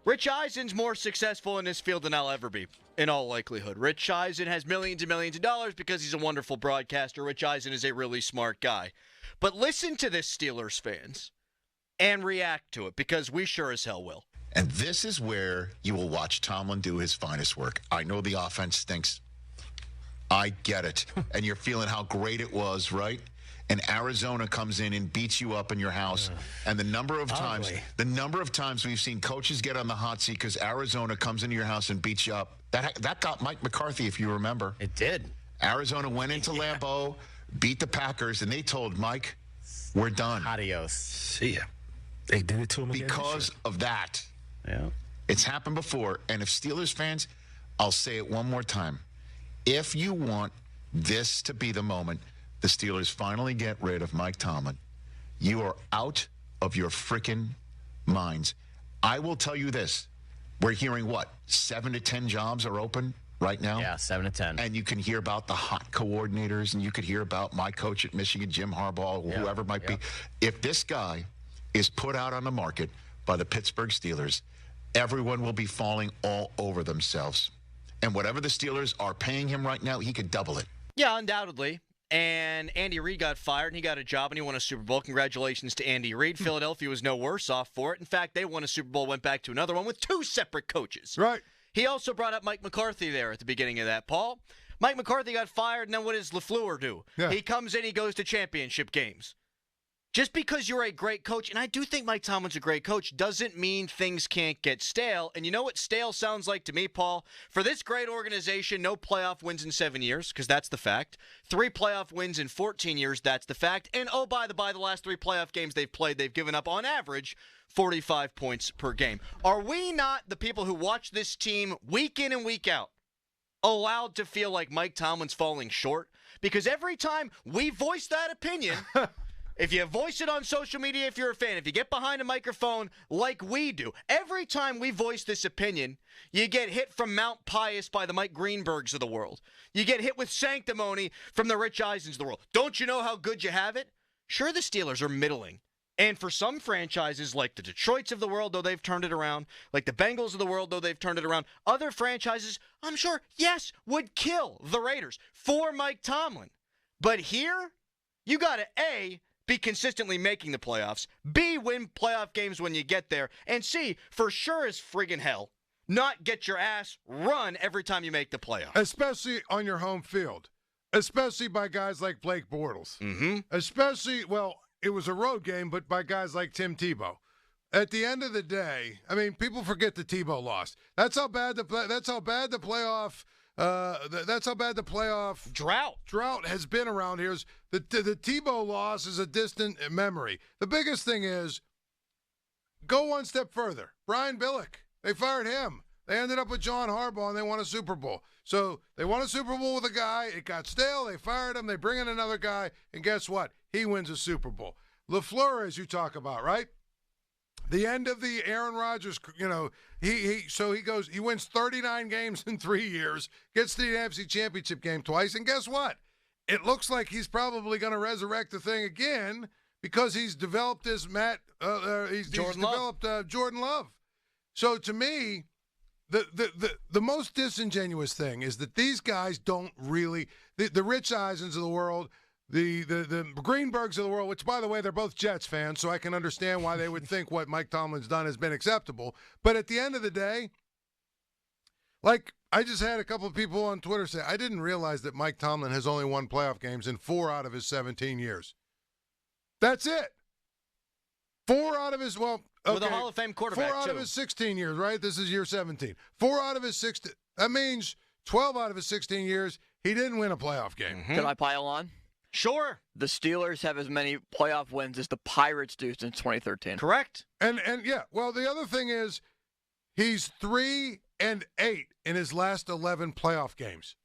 Rich Eisen's more successful in this field than I'll ever be, in all likelihood. Rich Eisen has millions and millions of dollars because he's a wonderful broadcaster. Rich Eisen is a really smart guy. But listen to this, Steelers fans, and react to it, because we sure as hell will. And this is where you will watch Tomlin do his finest work. I know the offense stinks. I get it. And you're feeling how great it was, right? And Arizona comes in and beats you up in your house. And the number of times we've seen coaches get on the hot seat because Arizona comes into your house and beats you up. That got Mike McCarthy, if you remember. It did. Arizona went into Lambeau, beat the Packers, and they told Mike, we're done. Adios. See ya. They did it to him again. Because of that. Yeah. It's happened before. And if Steelers fans, I'll say it one more time. If you want this to be the moment the Steelers finally get rid of Mike Tomlin, you are out of your freaking minds. I will tell you this. We're hearing what? 7 to 10 jobs are open right now? Yeah, 7 to 10. And you can hear about the hot coordinators, and you could hear about my coach at Michigan, Jim Harbaugh, whoever it might be. If this guy is put out on the market by the Pittsburgh Steelers, everyone will be falling all over themselves. And whatever the Steelers are paying him right now, he could double it. Yeah, undoubtedly. And Andy Reid got fired, and he got a job, and he won a Super Bowl. Congratulations to Andy Reid. Philadelphia was no worse off for it. In fact, they won a Super Bowl, went back to another one with 2 separate coaches. Right. He also brought up Mike McCarthy there at the beginning of that, Paul. Mike McCarthy got fired, and then what does LaFleur do? Yeah. He comes in, he goes to championship games. Just because you're a great coach, and I do think Mike Tomlin's a great coach, doesn't mean things can't get stale. And you know what stale sounds like to me, Paul? For this great organization, no playoff wins in 7 years, because that's the fact. 3 playoff wins in 14 years, that's the fact. And oh, by the last 3 playoff games they've played, they've given up, on average, 45 points per game. Are we not, the people who watch this team week in and week out, allowed to feel like Mike Tomlin's falling short? Because every time we voice that opinion... If you voice it on social media, if you're a fan, if you get behind a microphone like we do, every time we voice this opinion, you get hit from Mount Pius by the Mike Greenbergs of the world. You get hit with sanctimony from the Rich Eisens of the world. Don't you know how good you have it? Sure, the Steelers are middling. And for some franchises, like the Detroits of the world, though they've turned it around, like the Bengals of the world, though they've turned it around, other franchises, I'm sure, yes, would kill the Raiders for Mike Tomlin. But here, you got to, A, be consistently making the playoffs, B, win playoff games when you get there, and C, for sure as friggin' hell, not get your ass run every time you make the playoffs. Especially on your home field. Especially by guys like Blake Bortles. Mm-hmm. Especially, well, it was a road game, but by guys like Tim Tebow. At the end of the day, I mean, people forget the Tebow loss. That's how bad the playoff drought has been around here. The Tebow loss is a distant memory. The biggest thing is, go one step further. Brian Billick, they fired him. They ended up with John Harbaugh, and they won a Super Bowl. So they won a Super Bowl with a guy. It got stale. They fired him. They bring in another guy, and guess what? He wins a Super Bowl. LaFleur, as you talk about, right? The end of the Aaron Rodgers, he wins 39 games in 3 years, gets to the NFC Championship game twice, and guess what? It looks like he's probably going to resurrect the thing again because he's developed this Jordan Love. So to me, the most disingenuous thing is that these guys don't really the Rich Eisens of the world. The Greenbergs of the world, which, by the way, they're both Jets fans, so I can understand why they would think what Mike Tomlin's done has been acceptable. But at the end of the day, like I just had a couple of people on Twitter say, I didn't realize that Mike Tomlin has only won playoff games in 4 out of his 17 years. That's it. 4 out of his, well, okay, with a Hall of Fame quarterback, 4 out of his 16 years, right? This is year 17. 4 out of his 16. That means 12 out of his 16 years, he didn't win a playoff game. Mm-hmm. Can I pile on? Sure. The Steelers have as many playoff wins as the Pirates do since 2013. Correct. And yeah, well, the other thing is he's 3-8 in his last 11 playoff games.